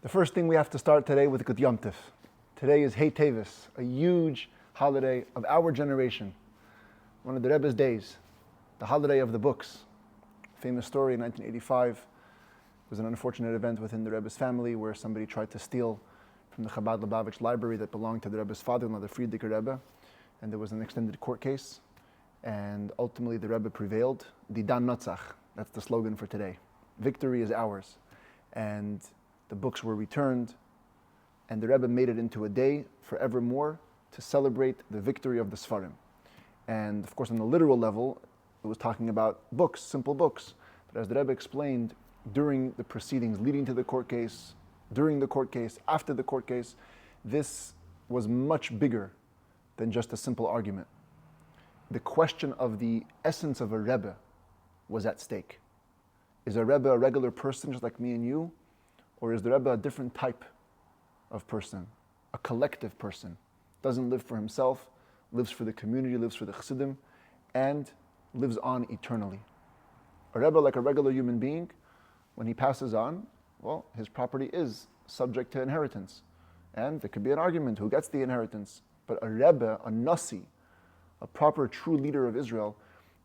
The first thing we have to start today with Good Yom Tif. Today is Hey Tevis, a huge holiday of our generation. One of the Rebbe's days, the holiday of the books. Famous story in 1985. It was an unfortunate event within the Rebbe's family where somebody tried to steal from the Chabad Lubavitch library that belonged to the Rebbe's father-in-law, the Friedricher Rebbe. And there was an extended court case. And ultimately the Rebbe prevailed. Didan Natzach, that's the slogan for today. Victory is ours. And the books were returned, and the Rebbe made it into a day forevermore to celebrate the victory of the Sfarim. And of course, on the literal level, it was talking about books, simple books. But as the Rebbe explained, during the proceedings leading to the court case, during the court case, after the court case, this was much bigger than just a simple argument. The question of the essence of a Rebbe was at stake. Is a Rebbe a regular person just like me and you? Or is the Rebbe a different type of person, a collective person? Doesn't live for himself, lives for the community, lives for the Chassidim, and lives on eternally. A Rebbe, like a regular human being, when he passes on, well, his property is subject to inheritance. And there could be an argument, who gets the inheritance? But a Rebbe, a Nasi, a proper, true leader of Israel,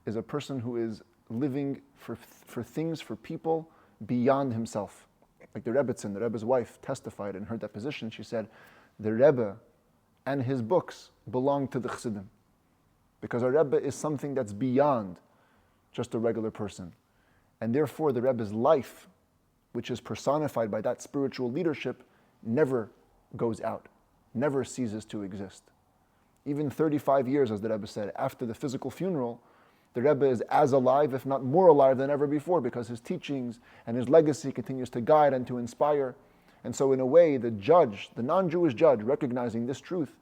is a person who is living for things, for people, beyond himself. Like the Rebbetzin, the Rebbe's wife, testified in her deposition. She said, the Rebbe and his books belong to the Chassidim. Because a Rebbe is something that's beyond just a regular person. And therefore the Rebbe's life, which is personified by that spiritual leadership, never goes out, never ceases to exist. Even 35 years, as the Rebbe said, after the physical funeral, the Rebbe is as alive, if not more alive than ever before, because his teachings and his legacy continues to guide and to inspire. And so in a way, the judge, the non-Jewish judge, recognizing this truth,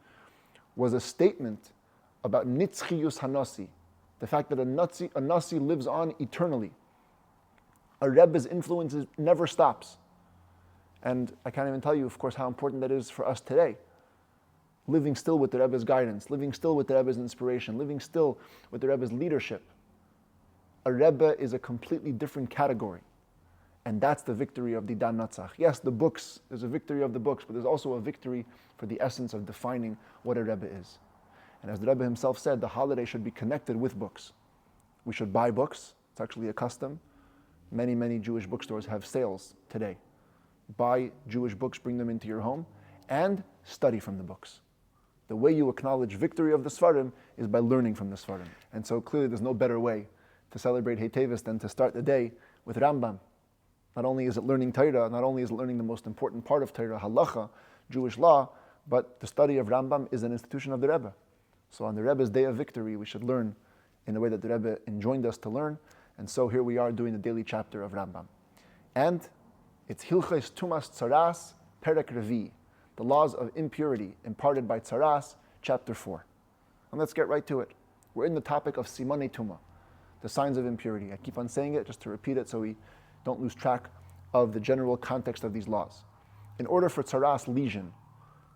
was a statement about nitzchiyus hanasi, the fact that a Nasi lives on eternally. A Rebbe's influence never stops. And I can't even tell you, of course, how important that is for us today. Living still with the Rebbe's guidance, living still with the Rebbe's inspiration, living still with the Rebbe's leadership. A Rebbe is a completely different category. And that's the victory of the Dan Natzach. Yes, the books, there's a victory of the books, but there's also a victory for the essence of defining what a Rebbe is. And as the Rebbe himself said, the holiday should be connected with books. We should buy books. It's actually a custom. Many, many Jewish bookstores have sales today. Buy Jewish books, bring them into your home, and study from the books. The way you acknowledge victory of the Sfarim is by learning from the Sfarim. And so clearly there's no better way to celebrate Hey Tevis than to start the day with Rambam. Not only is it learning Torah, not only is it learning the most important part of Torah, halacha, Jewish law, but the study of Rambam is an institution of the Rebbe. So on the Rebbe's day of victory, we should learn in the way that the Rebbe enjoined us to learn. And so here we are doing the daily chapter of Rambam. And it's Hilchos, Tumas, Tzaraas, Perek Revi, the laws of impurity imparted by Tzaraas, chapter 4. And let's get right to it. We're in the topic of Simane Tuma, the signs of impurity. I keep on saying it just to repeat it so we don't lose track of the general context of these laws. In order for Tzaraas lesion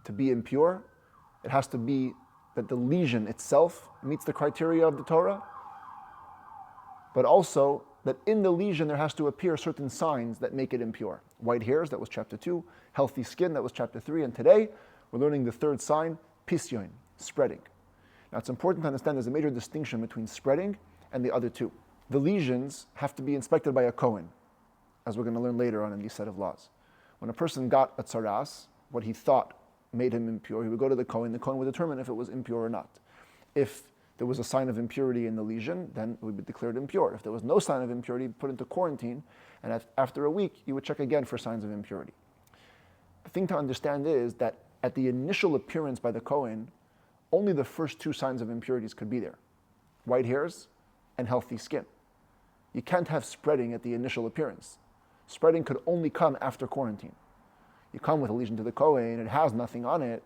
to be impure, it has to be that the lesion itself meets the criteria of the Torah, but also that in the lesion there has to appear certain signs that make it impure. White hairs, that was chapter 2. Healthy skin, that was chapter 3. And today, we're learning the third sign, pisyon, spreading. Now it's important to understand there's a major distinction between spreading and the other two. The lesions have to be inspected by a Kohen, as we're going to learn later on in these set of laws. When a person got a Tzaraas, what he thought made him impure, he would go to the Kohen would determine if it was impure or not. If there was a sign of impurity in the lesion, then it would be declared impure. If there was no sign of impurity, put into quarantine, and after a week, you would check again for signs of impurity. The thing to understand is that at the initial appearance by the Kohen, only the first two signs of impurities could be there. White hairs and healthy skin. You can't have spreading at the initial appearance. Spreading could only come after quarantine. You come with a lesion to the Kohen, it has nothing on it,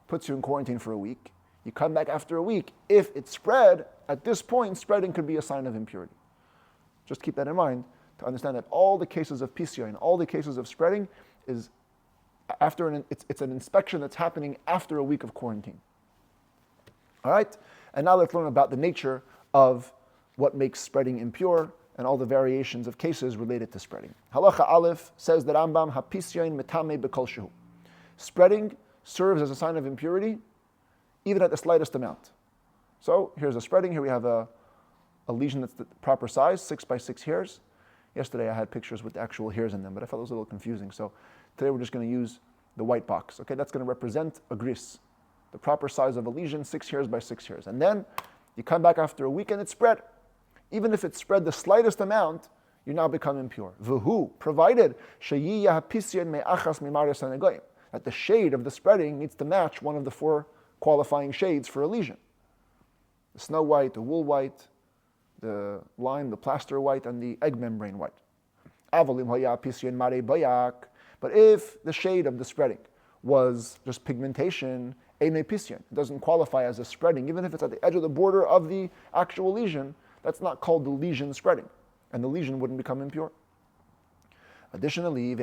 puts you in quarantine for a week. You come back after a week. If it spread, at this point, spreading could be a sign of impurity. Just keep that in mind to understand that all the cases of pisyon, all the cases of spreading is after it's an inspection that's happening after a week of quarantine. All right? And now let's learn about the nature of what makes spreading impure and all the variations of cases related to spreading. Halacha Aleph says that Rambam hapisyain metame bekol shehu. Spreading serves as a sign of impurity, even at the slightest amount. So here's a spreading. Here we have a lesion that's the proper size, 6 by 6 hairs. Yesterday I had pictures with the actual hairs in them, but I felt it was a little confusing. So today we're just going to use the white box. Okay, that's going to represent a gris, the proper size of a lesion, 6 hairs by 6 hairs. And then you come back after a week and it's spread. Even if it's spread the slightest amount, you now become impure. V'hu, provided that the shade of the spreading needs to match one of the 4 qualifying shades for a lesion. The snow white, the wool white, the lime, the plaster white, and the egg membrane white. But if the shade of the spreading was just pigmentation, it doesn't qualify as a spreading, even if it's at the edge of the border of the actual lesion, that's not called the lesion spreading, and the lesion wouldn't become impure. Additionally,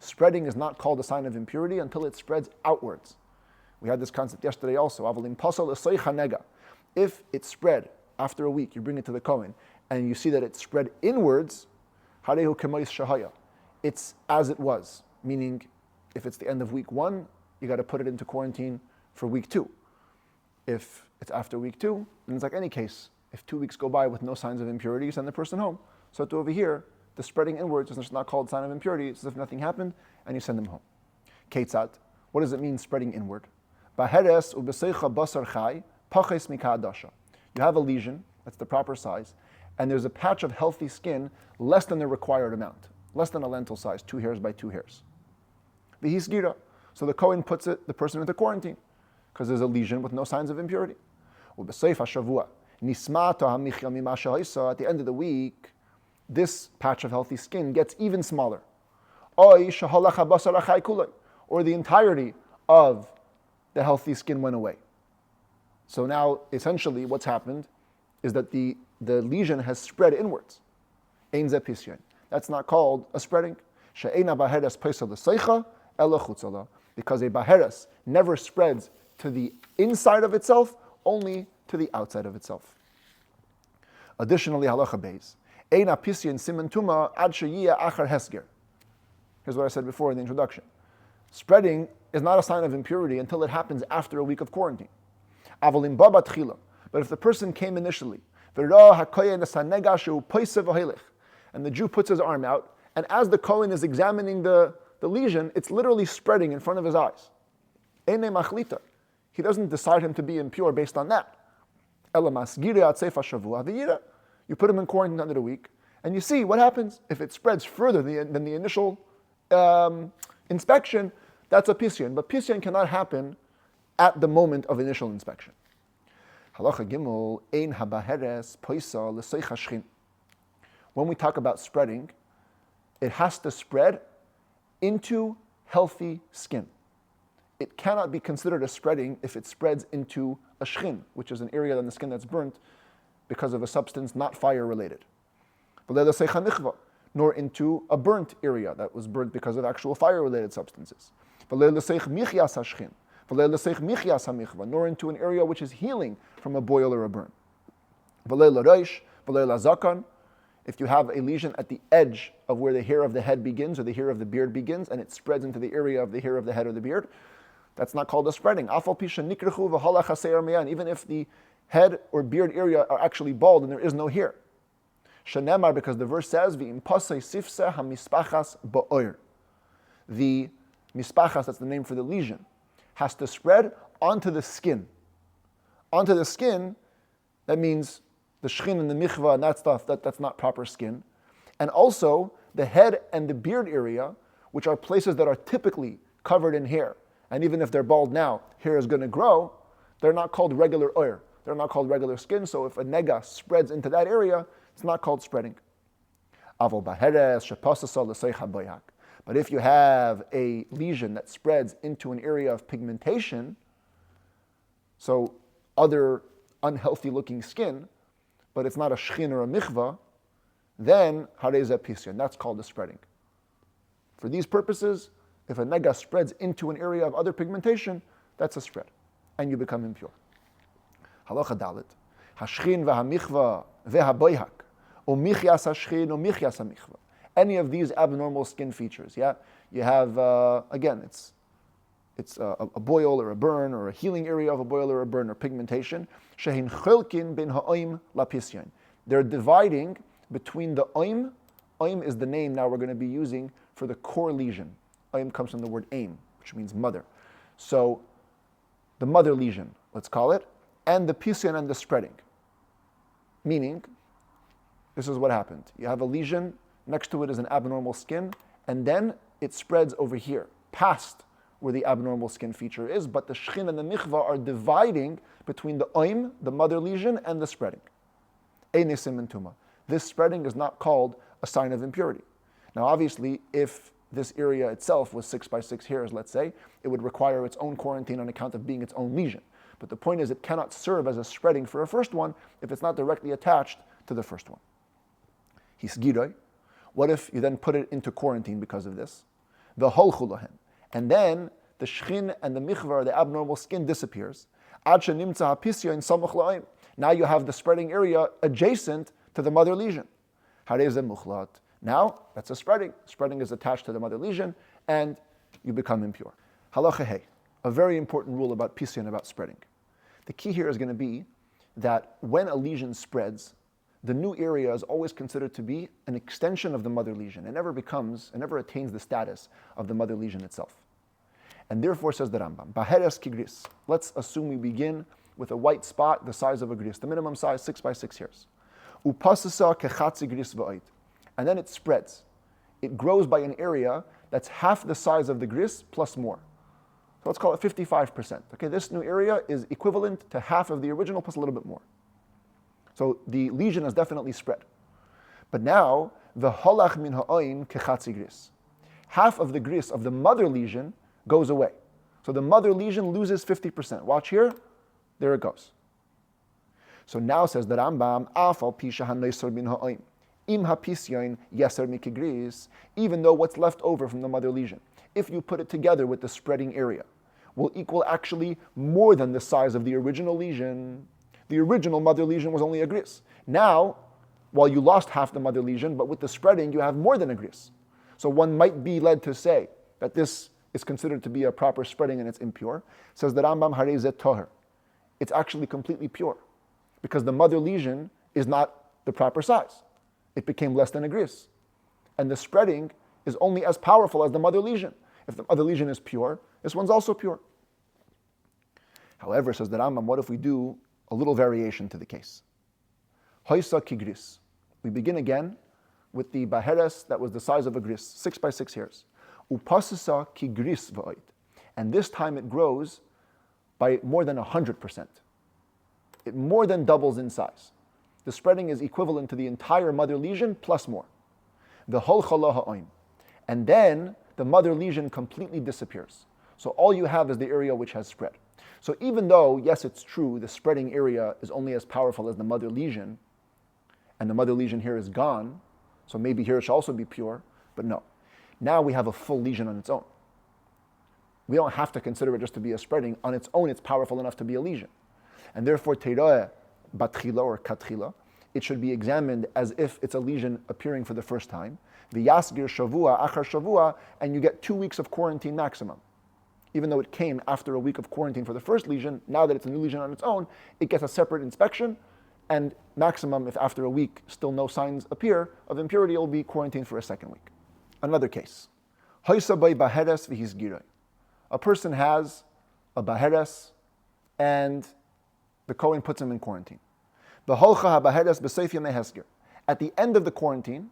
spreading is not called a sign of impurity until it spreads outwards. We had this concept yesterday also. If it spread after a week, you bring it to the Kohen, and you see that it spread inwards, it's as it was. Meaning, if it's the end of week 1, you got to put it into quarantine for week 2. If it's after week 2, then it's like any case. If 2 weeks go by with no signs of impurity, you send the person home. So to over here, the spreading inwards is not called sign of impurity. It's as if nothing happened, and you send them home. Ketzat, what does it mean spreading inward? You have a lesion, that's the proper size, and there's a patch of healthy skin less than the required amount, less than a lentil size, 2 hairs by 2 hairs. So the Kohen puts the person into quarantine because there's a lesion with no signs of impurity. At the end of the week, this patch of healthy skin gets even smaller. Or the entirety of the healthy skin went away. So now, essentially, what's happened is that the lesion has spread inwards. That's not called a spreading. Because a baheres never spreads to the inside of itself, only to the outside of itself. Additionally, halacha beis, eina pisyan siman tuma ad sheyia achar hesger. Here's what I said before in the introduction. Spreading is not a sign of impurity until it happens after a week of quarantine. Avolim baba tchila. But if the person came initially, and the Jew puts his arm out, and as the Kohen is examining the lesion, it's literally spreading in front of his eyes. He doesn't decide him to be impure based on that. You put him in quarantine under a week, and you see what happens. If it spreads further than the initial inspection, that's a pisyan. But pisyan cannot happen at the moment of initial inspection. Halacha Gimel, ein habaheres poisa l'seicha shchin. When we talk about spreading, it has to spread into healthy skin. It cannot be considered a spreading if it spreads into a shchin, which is an area on the skin that's burnt because of a substance not fire-related. Nor into a burnt area that was burnt because of actual fire-related substances. Nor into an area which is healing from a boil or a burn. If you have a lesion at the edge of where the hair of the head begins or the hair of the beard begins, and it spreads into the area of the hair of the head or the beard, that's not called a spreading. Even if the head or beard area are actually bald and there is no hair. Shenemar, because the verse says, the mispachas, that's the name for the lesion, has to spread onto the skin. Onto the skin, that means the shchin and the michvah and that stuff, that's not proper skin. And also, the head and the beard area, which are places that are typically covered in hair. And even if they're bald now, hair is going to grow, they're not called regular oir. They're not called regular skin, so if a nega spreads into that area, it's not called spreading. But if you have a lesion that spreads into an area of pigmentation, so other unhealthy looking skin, but it's not a shchin or a michvah, then hareza pisyan, that's called the spreading. For these purposes, if a nega spreads into an area of other pigmentation, that's a spread, and you become impure. Halacha dalet, hashchin v'hamichva v'haboyhak, or michyas hashchin or michyas hamichva. Any of these abnormal skin features, yeah? You have, again, it's a boil or a burn or a healing area of a boil or a burn or pigmentation. Shehin cholkin bin ha'oim lapisyan. They're dividing between the oim. Oim is the name now we're going to be using for the core lesion. Oim comes from the word aim, which means mother. So the mother lesion, let's call it, and the pisyan and the spreading. Meaning, this is what happened. You have a lesion, next to it is an abnormal skin, and then it spreads over here, past where the abnormal skin feature is, but the shchin and the michva are dividing between the oim, the mother lesion, and the spreading. Einesim and tuma. This spreading is not called a sign of impurity. Now obviously, if this area itself was 6 by 6 hairs, let's say, it would require its own quarantine on account of being its own lesion. But the point is, it cannot serve as a spreading for a first one if it's not directly attached to the first one. Hisgiroi. What if you then put it into quarantine because of this? The holchulahen. And then the shchin and the michvar, the abnormal skin, disappears. Now you have the spreading area adjacent to the mother lesion. Now that's a spreading. Spreading is attached to the mother lesion, and you become impure. Halacha hey, a very important rule about pisyan, about spreading. The key here is going to be that when a lesion spreads, the new area is always considered to be an extension of the mother lesion. It never attains the status of the mother lesion itself. And therefore, says the Rambam, Baheres kigris. Let's assume we begin with a white spot the size of a gris, the minimum size, 6 by 6 hairs. Upasasa kechatzi gris v'oit. And then it spreads. It grows by an area that's half the size of the gris plus more. So let's call it 55%. Okay, this new area is equivalent to half of the original plus a little bit more. So the lesion has definitely spread. But now, the holach min ha'oim kechatzi gris. Half of the gris of the mother lesion goes away. So the mother lesion loses 50%. Watch here, there it goes. So now says the Rambam, afal pisha ha'neisor min ha'oim. Im ha'pisyain yeser mikigris. Even though what's left over from the mother lesion, if you put it together with the spreading area, will equal actually more than the size of the original lesion. The original mother lesion was only a gris. Now, while you lost half the mother lesion, but with the spreading, you have more than a gris. So one might be led to say that this is considered to be a proper spreading and it's impure. Says the Rambam, harei zeh toher. It's actually completely pure, because the mother lesion is not the proper size. It became less than a gris. And the spreading is only as powerful as the mother lesion. If the mother lesion is pure, this one's also pure. However, says the Rambam, what if we do a little variation to the case? Hoisa kigris. We begin again with the baheres that was the size of a gris, 6 by 6 hairs. Upasisa kigris v'oit. And this time it grows by more than 100%. It more than doubles in size. The spreading is equivalent to the entire mother lesion plus more. The hol chala ha'oim. And then the mother lesion completely disappears. So all you have is the area which has spread. So even though, yes, it's true, the spreading area is only as powerful as the mother lesion, and the mother lesion here is gone, so maybe here it should also be pure, but no. Now we have a full lesion on its own. We don't have to consider it just to be a spreading. On its own, it's powerful enough to be a lesion. And therefore, teireh batchila or katchila, it should be examined as if it's a lesion appearing for the first time. V'yasgir shavua achar shavua, and you get 2 weeks of quarantine maximum. Even though it came after a week of quarantine for the first lesion, now that it's a new lesion on its own, it gets a separate inspection, and maximum, if after a week still no signs appear of impurity, it will be quarantined for a second week. Another case. Hoysabay baheres v'hisgiroi. A person has a baheres, and the Kohen puts him in quarantine. The holcha baheres b'seif yamei hesger. At the end of the quarantine,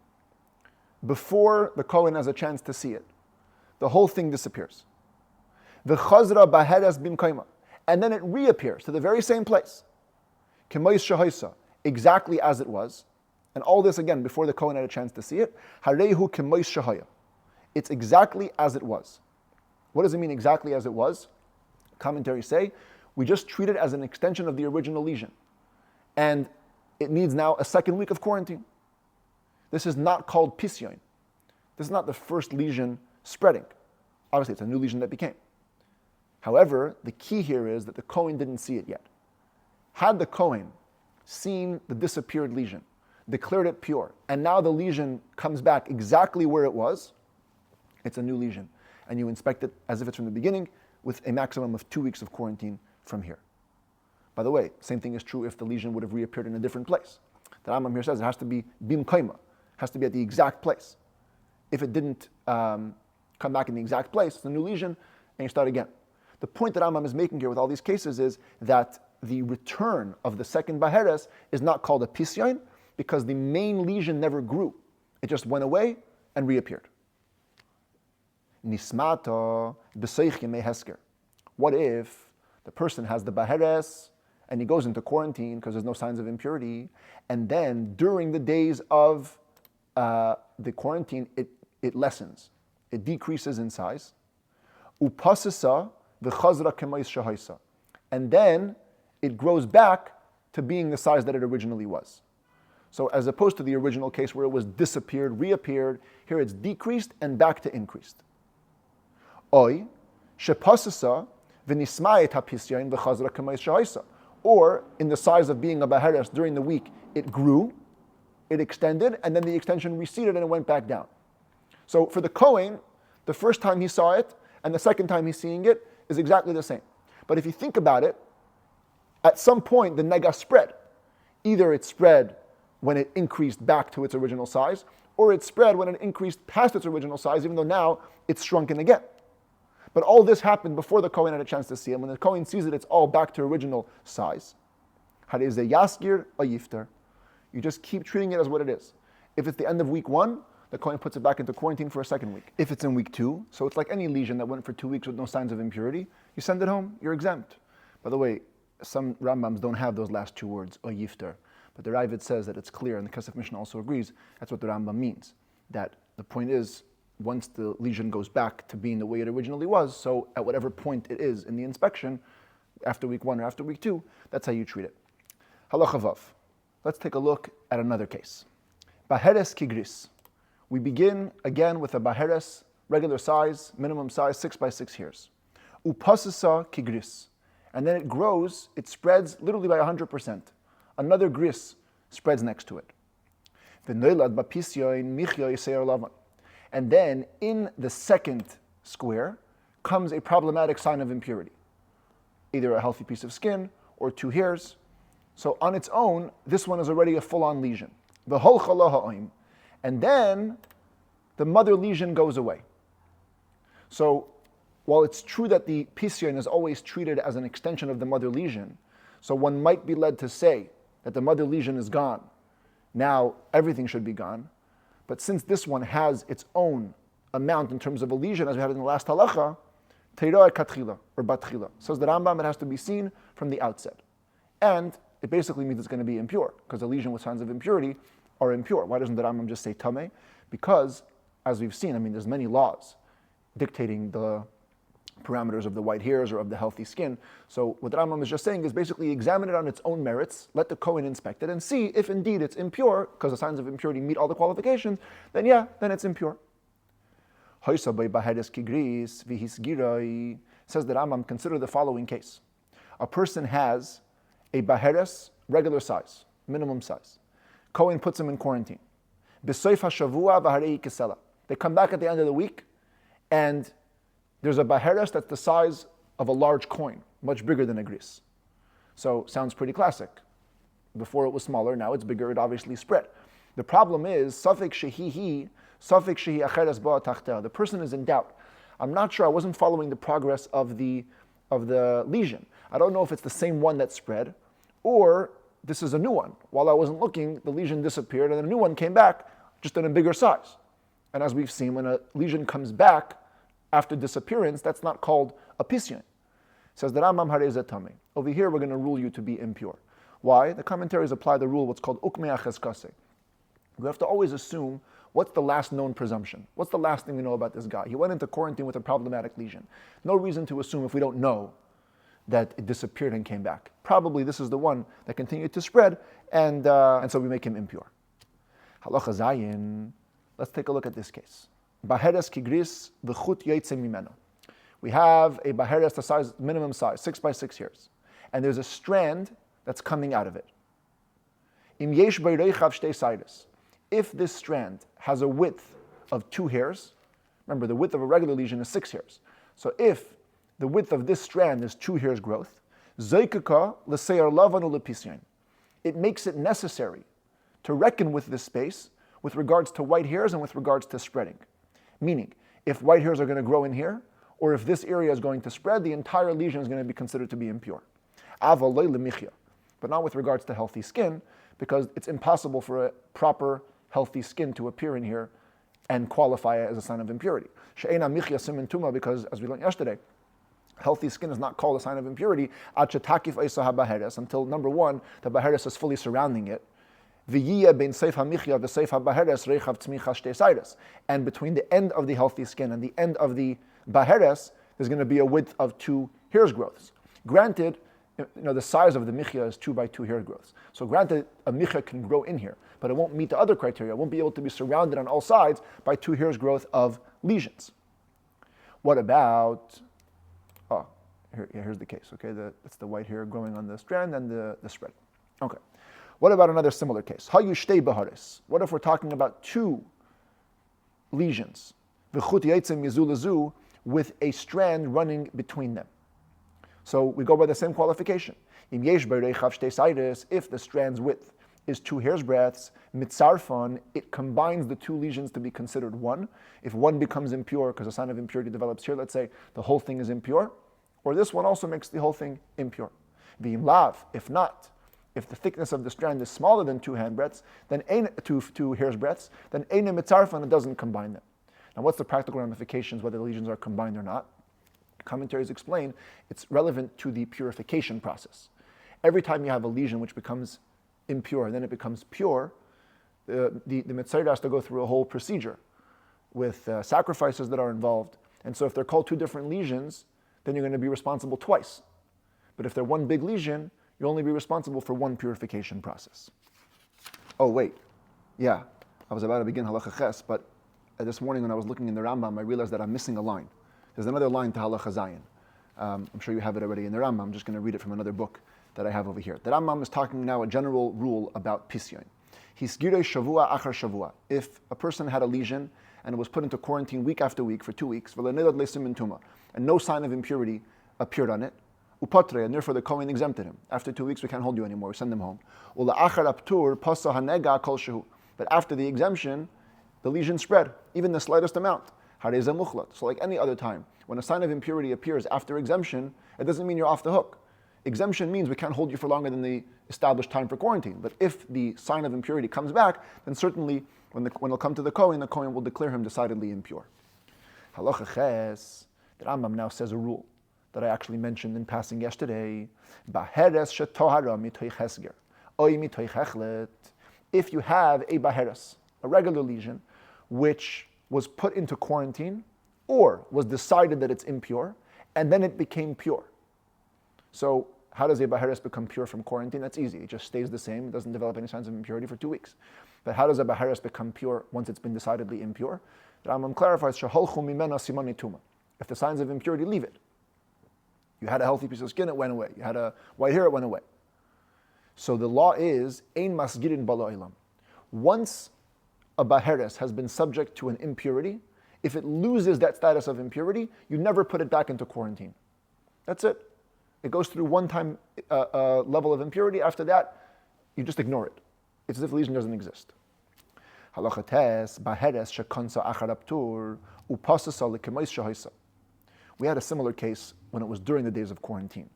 before the Kohen has a chance to see it, the whole thing disappears. The chazra baheres bimkaima, and then it reappears to the very same place, kemois shahoisa, exactly as it was, and all this again before the Kohen had a chance to see it. Harehu kemois shahaya, it's exactly as it was. What does it mean exactly as it was? Commentaries say we just treat it as an extension of the original lesion, and it needs now a second week of quarantine. This is not called pisyon. This is not the first lesion spreading. Obviously, it's a new lesion that became. However, the key here is that the Kohen didn't see it yet. Had the Kohen seen the disappeared lesion, declared it pure, and now the lesion comes back exactly where it was, it's a new lesion. And you inspect it as if it's from the beginning with a maximum of 2 weeks of quarantine from here. By the way, same thing is true if the lesion would have reappeared in a different place. The Rambam here says it has to be bim kaima, has to be at the exact place. If it didn't come back in the exact place, it's a new lesion, and you start again. The point that Rambam is making here with all these cases is that the return of the second baheres is not called a pisyon because the main lesion never grew. It just went away and reappeared. Nismata b'seich yemei hesker. What if the person has the baheres and he goes into quarantine because there's no signs of impurity, and then during the days of the quarantine, it lessens, it decreases in size. Upasisa v'chazra k'mais shahaisa, and then it grows back to being the size that it originally was. So as opposed to the original case where it was disappeared, reappeared, here it's decreased and back to increased. Oy shepasisa v'nismayet hapisyain v'chazra k'mais shahaisa. Or in the size of being a baheres during the week, it grew, it extended, and then the extension receded and it went back down. So for the Kohen, the first time he saw it and the second time he's seeing it is exactly the same. But if you think about it, at some point the nega spread. Either it spread when it increased back to its original size, or it spread when it increased past its original size, even though now it's shrunken again. But all this happened before the Kohen had a chance to see it. When the Kohen sees it, it's all back to original size. Hadeze yaskir or yifter. You just keep treating it as what it is. If it's the end of week 1, the Kohen puts it back into quarantine for a second week. If it's in week 2, so it's like any lesion that went for 2 weeks with no signs of impurity, you send it home, you're exempt. By the way, some Rambams don't have those last 2 words, or yifter. But the Ravid says that it's clear, and the Kesef Mishnah also agrees, that's what the Rambam means. That the point is, once the lesion goes back to being the way it originally was, so at whatever point it is in the inspection, after week 1 or after week 2, that's how you treat it. Halacha Vav. Let's take a look at another case. Baheres kigris. We begin again with a baheres, regular size, minimum size, 6 by 6 hairs. Upasasa kigris. And then it grows, it spreads literally by 100%. Another gris spreads next to it. V'noilad b'pisyoin michyo yiseir lavan. And then in the second square comes a problematic sign of impurity. Either a healthy piece of skin or 2 hairs. So on its own, this one is already a full-on lesion. And then the mother lesion goes away. So while it's true that the pisyon is always treated as an extension of the mother lesion, so one might be led to say that the mother lesion is gone. Now everything should be gone. But since this one has its own amount in terms of a lesion, as we had in the last halacha, teira katchila or batchila. Says the Rambam, it has to be seen from the outset. And it basically means it's going to be impure, because a lesion with signs of impurity are impure. Why doesn't the Rambam just say tameh? Because, as we've seen, there's many laws dictating the parameters of the white hairs or of the healthy skin. So what the Rambam is just saying is basically examine it on its own merits, let the Kohen inspect it, and see if indeed it's impure, because the signs of impurity meet all the qualifications, then it's impure. Says the Rambam, consider the following case. A person has a baheres, regular size, minimum size. Kohen puts him in quarantine. They come back at the end of the week, and there's a baheres that's the size of a large coin, much bigger than a gris. So, sounds pretty classic. Before it was smaller, now it's bigger, it obviously spread. The problem is, safek shehi acheres ba tachteh. The person is in doubt. I'm not sure, I wasn't following the progress of the lesion. I don't know if it's the same one that spread, or this is a new one. While I wasn't looking, the lesion disappeared, and a new one came back, just in a bigger size. And as we've seen, when a lesion comes back after disappearance, that's not called a pisyon. Says the Rambam harezeh tameh. Over here, we're going to rule you to be impure. Why? The commentaries apply the rule, what's called ukmei acheskase. We have to always assume what's the last known presumption. What's the last thing we know about this guy? He went into quarantine with a problematic lesion. No reason to assume if we don't know that it disappeared and came back. Probably this is the one that continued to spread, and so we make him impure. Halacha zayin. Let's take a look at this case. Baheres kigris v'chut yoytze mimeno. We have a baheres, the size, minimum size, 6 by 6 hairs, and there's a strand that's coming out of it. Im yesh b'reichav shtei saidas. If this strand has a width of 2 hairs, remember the width of a regular lesion is 6 hairs. So if the width of this strand is 2 hairs growth, zoykaka l'seyar lavan u'lepisyan. It makes it necessary to reckon with this space with regards to white hairs and with regards to spreading. Meaning, if white hairs are going to grow in here, or if this area is going to spread, the entire lesion is going to be considered to be impure. Aval lo lemichya, but not with regards to healthy skin, because it's impossible for a proper healthy skin to appear in here and qualify as a sign of impurity. She'ena michya simin tuma, because as we learned yesterday, healthy skin is not called a sign of impurity until number 1, the baheres is fully surrounding it. And between the end of the healthy skin and the end of the baheres, there's going to be a width of 2 hairs growths. Granted, the size of the michya is 2 by 2 hair growths. So granted, a michya can grow in here, but it won't meet the other criteria. It won't be able to be surrounded on all sides by 2 hairs growth of lesions. What about... Here's the case, okay? That's the white hair growing on the strand and the spread. Okay. What about another similar case? Hayu shtei baharis. What if we're talking about 2 lesions? V'chut yaitzim yizu lezu, with a strand running between them. So we go by the same qualification. Im yesh b'reichav shtei saidas, if the strand's width is 2 hairs breadths, mitzarfon, it combines the 2 lesions to be considered one. If one becomes impure, because a sign of impurity develops here, let's say the whole thing is impure, or this one also makes the whole thing impure. V'im lav, if not, if the thickness of the strand is smaller than 2 hand breadths, then 2 hairs breadths, then ein mitzarfon, it doesn't combine them. Now what's the practical ramifications, whether the lesions are combined or not? Commentaries explain it's relevant to the purification process. Every time you have a lesion which becomes impure, and then it becomes pure, the mitzvah has to go through a whole procedure with sacrifices that are involved. And so if they're called 2 different lesions, then you're going to be responsible twice. But if they're one big lesion, you'll only be responsible for one purification process. Oh wait, yeah, I was about to begin halacha ches, but this morning when I was looking in the Rambam, I realized that I'm missing a line. There's another line to halacha zayin. I'm sure you have it already in the Rambam. I'm just going to read it from another book that I have over here. The Rambam is talking now a general rule about pisyon. Hisgirei shavua achar shavua. If a person had a lesion and was put into quarantine week after week for 2 weeks, and no sign of impurity appeared on it, upatre, and therefore the Kohen exempted him. After 2 weeks, we can't hold you anymore. We send him home. But after the exemption, the lesion spread, even the slightest amount. So like any other time, when a sign of impurity appears after exemption, it doesn't mean you're off the hook. Exemption means we can't hold you for longer than the established time for quarantine. But if the sign of impurity comes back, then certainly when it'll come to the Kohen will declare him decidedly impure. Halacha ches, the Rambam now says a rule that I actually mentioned in passing yesterday. If you have a baheres, a regular lesion, which was put into quarantine or was decided that it's impure, and then it became pure. So how does a baheres become pure from quarantine? That's easy. It just stays the same. It doesn't develop any signs of impurity for 2 weeks. But how does a baheres become pure once it's been decidedly impure? The Rambam clarifies, sheholchu mimena simani tuma. If the signs of impurity leave it. You had a healthy piece of skin, it went away. You had a white hair, it went away. So the law is, ein masgirin balo ilam. Once a baheres has been subject to an impurity, if it loses that status of impurity, you never put it back into quarantine. That's it. It goes through one time level of impurity. After that, you just ignore it. It's as if the lesion doesn't exist. Halacha tes, baheres shekonsa achar aptur, upasasa lekemois shahoisa. We had a similar case when it was during the days of quarantine.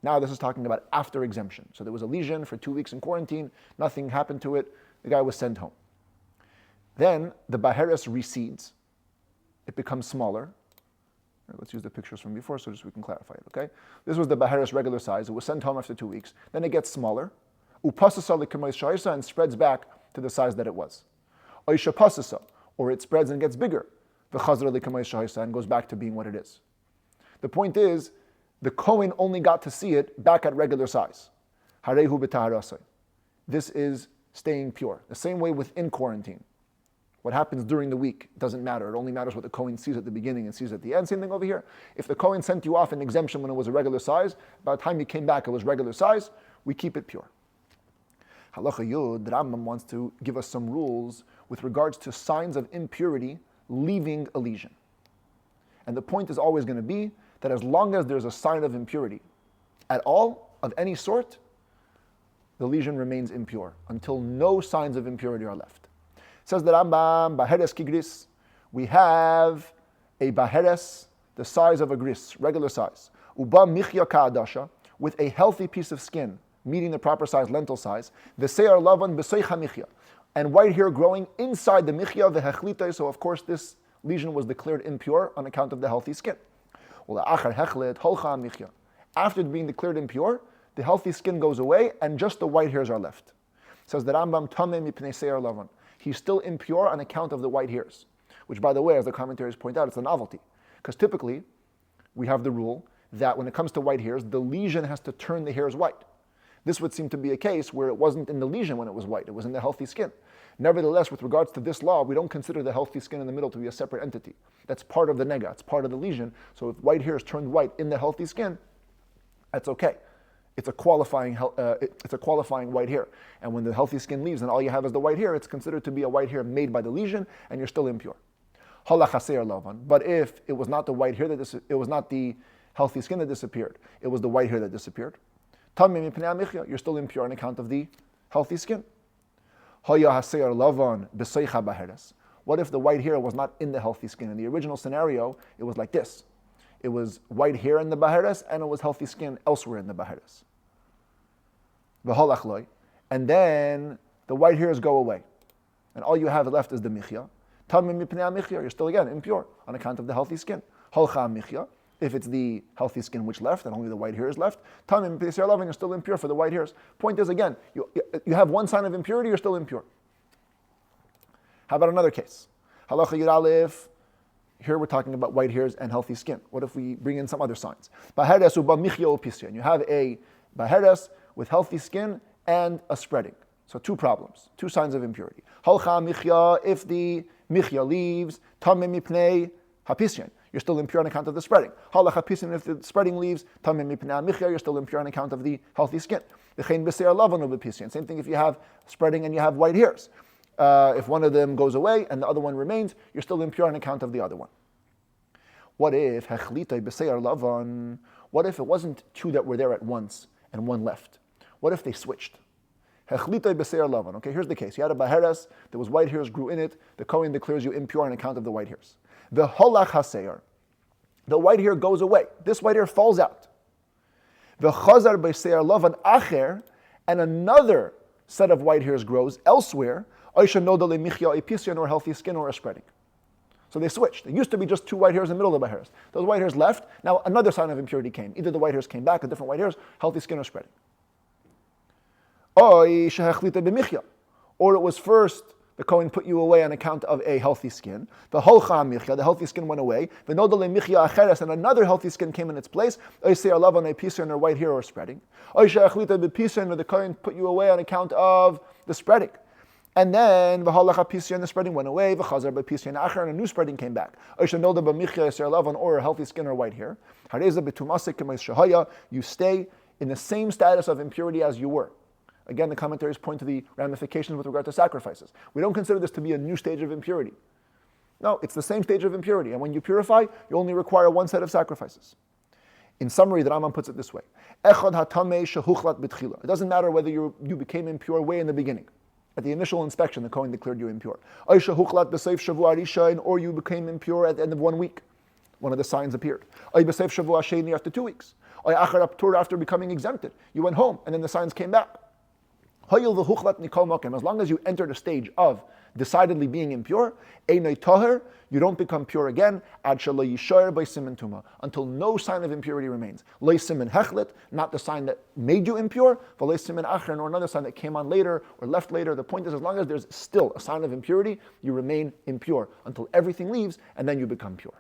Now this is talking about after exemption. So there was a lesion for 2 weeks in quarantine, nothing happened to it, the guy was sent home. Then the baheres recedes, it becomes smaller. Let's use the pictures from before so just we can clarify it, okay? This was the baheres regular size, it was sent home after 2 weeks, then it gets smaller, upasasa lekemois shahoisa, and spreads back to the size that it was. Oisha pasasa, or it spreads and gets bigger, v'chazra lekemois shahoisa, and goes back to being what it is. The point is, the Kohen only got to see it back at regular size. Harehu b'taharasai. This is staying pure. The same way within quarantine. What happens during the week doesn't matter. It only matters what the Kohen sees at the beginning and sees at the end. Same thing over here. If the Kohen sent you off in exemption when it was a regular size, by the time you came back it was regular size, we keep it pure. Halacha Yud, Rambam wants to give us some rules with regards to signs of impurity leaving a lesion. And the point is always going to be that as long as there's a sign of impurity at all, of any sort, the lesion remains impure until no signs of impurity are left. Says the Rambam, Baheres Kigris, we have a Baheres the size of a gris, regular size. Uba Michya Ka'adasha, with a healthy piece of skin, meeting the proper size, lentil size. V'seyar lavan b'seicha michya, and white hair growing inside the michya v'hechlita. So of course this lesion was declared impure on account of the healthy skin. After being declared impure, the healthy skin goes away and just the white hairs are left. Says the Rambam, tameh mipnei seyar lavan. He's still impure on account of the white hairs, which by the way, as the commentaries point out, it's a novelty. Because typically, we have the rule that when it comes to white hairs, the lesion has to turn the hairs white. This would seem to be a case where it wasn't in the lesion when it was white, it was in the healthy skin. Nevertheless, with regards to this law, we don't consider the healthy skin in the middle to be a separate entity. That's part of the nega, it's part of the lesion. So if white hairs turned white in the healthy skin, that's okay. It's a qualifying white hair. And when the healthy skin leaves and all you have is the white hair, it's considered to be a white hair made by the lesion and you're still impure. But if it was not the white hair it was not the healthy skin that disappeared, it was the white hair that disappeared, you're still impure on account of the healthy skin. What if the white hair was not in the healthy skin? In the original scenario, it was like this. It was white hair in the baheres and it was healthy skin elsewhere in the baheres. And then the white hairs go away. And all you have left is the michya. You're still again impure on account of the healthy skin. If it's the healthy skin which left and only the white hair is left, you're still impure for the white hairs. Point is again, you have one sign of impurity, you're still impure. How about another case? Halacha Yud Aleph. Here we're talking about white hairs and healthy skin. What if we bring in some other signs? Baheres uba michya opisya. You have a baheres with healthy skin and a spreading. So two problems, two signs of impurity. Halcha michya, if the michya leaves, tameh mipnei hapisyan, you're still impure on account of the spreading. Halach hapisyan, if the spreading leaves, tameh mipnei michya, you're still impure on account of the healthy skin. V'chein b'seir lavan ubepisyan. Same thing if you have spreading and you have white hairs. If one of them goes away and the other one remains, you're still impure on account of the other one. What if hechlitay b'seir lavan? What if it wasn't two that were there at once and one left? What if they switched? Hechlitay b'seir lavan. Okay, here's the case. You had a baheres, there was white hairs grew in it. The Kohen declares you impure on account of the white hairs. The holach haseir, the white hair goes away. This white hair falls out. The chazar b'seir lavan acher, and another set of white hairs grows elsewhere. Oisha noda lemichya a pisyan, or healthy skin or a spreading. So they switched. It used to be just two white hairs in the middle of the hairs. Those white hairs left. Now another sign of impurity came. Either the white hairs came back, a different white hairs, healthy skin or spreading. Or it was first the Kohen put you away on account of a healthy skin. The healthy skin went away. And another healthy skin came in its place. Or white hair or spreading. Or the Kohen put you away on account of the spreading. And then the spreading went away, and a new spreading came back. Or a healthy skin or white hair. You stay in the same status of impurity as you were. Again, the commentaries point to the ramifications with regard to sacrifices. We don't consider this to be a new stage of impurity. No, it's the same stage of impurity. And when you purify, you only require one set of sacrifices. In summary, the Rambam puts it this way. It doesn't matter whether you became impure way in the beginning. At the initial inspection, the Kohen declared you impure. Or you became impure at the end of 1 week. One of the signs appeared. After 2 weeks. After becoming exempted. You went home and then the signs came back. As long as you entered a stage of decidedly being impure, you don't become pure again until no sign of impurity remains. Not the sign that made you impure, nor another sign that came on later or left later. The point is, as long as there's still a sign of impurity, you remain impure until everything leaves and then you become pure.